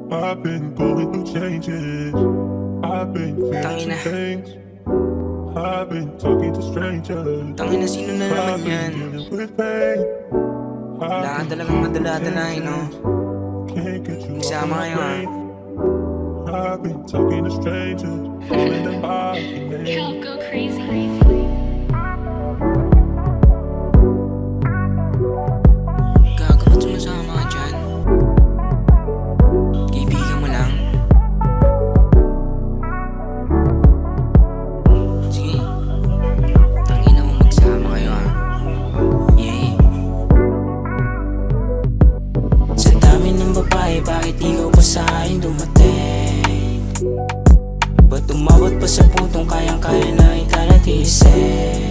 I've been going through changes. I've been feeling some things. I've been talking to strangers. Tangina, sino na naman yan? Dealing with pain. Wala ka talagang madala-dalahin, no? Can't get you off Isama my kayo, ha? brain. I've been talking to strangers. Calling them by name. Y'all go crazy. Gago, ba't sumasama ka dyan? Kaibigan mo lang? Sige. Tangina mo, magsama kayo, ha? Yeah. Sa dami ng babae, bakit ikaw pa sa akin dumating? Ba't umabot pa sa puntong kayang-kaya na ikalatisin?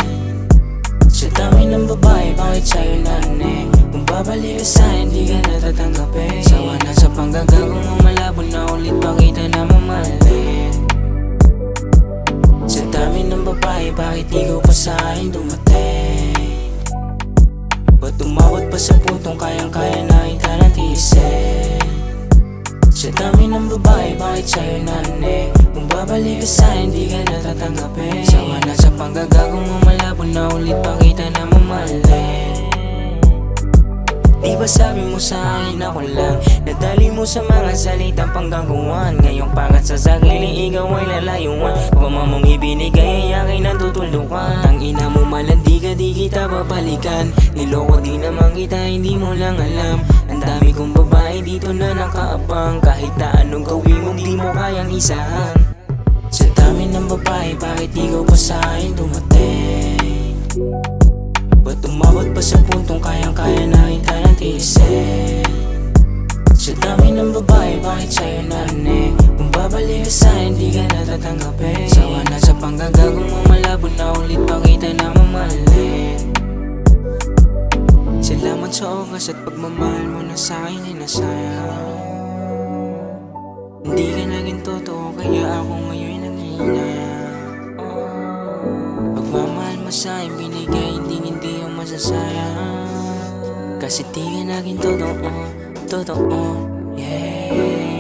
Sa dami ng babae, bakit sa'yo nanig? Kung babalik ka sa'kin, di ka natatanggapin. Sawa na sa panggagagong mo, malabo na ulit pakita na mamalit. Sa dami ng babae, bakit ikaw pa sa akin dumating? Ba't umabot pa sa puntong kayang-kaya na ikalatisin? Sa dami ng babae, bakit sa'yo nanig? Kung babalik ka sa'kin, di ka natatanggapin. Sawa na sa panggagagong mo, malabo na ulit pakita na mamalit. Di ba sabi mo sa akin ako lang? Nadali mo sa mga salitang panggagawan. Ngayong pangat sa sarili, ikaw ay lalayuan. Kung mamong ibinigay ay akin ang tutulungan. Tangina mo malandi ka, di kita babalikan. Niloko di naman kita, hindi mo lang alam. Ang dami kong babae dito na nakaabang. Kahit na anong gawin mo, di mo kayang isahan. Sa dami ng babae, bakit ikaw pa sa akin dumating? Ba't umabot pa sa puntong kayang-kaya na ikalatisin? Sa dami ng babae, bakit sa'yo nanig? Kung babalik ka sa'kin, di ka natatanggapin. Sawa na sa panggagagong mo, malabo na ulit pakita na mamalit. Salamat sa oras at pagmamahal mo na sa'kin ay nasayang. Hindi ka naging totoo, kaya ako ngayon nangihinayang. Pagmamahal mo sa'kin binigay, hindi yung masasayang. Kasi di ka naging totoo, yeah.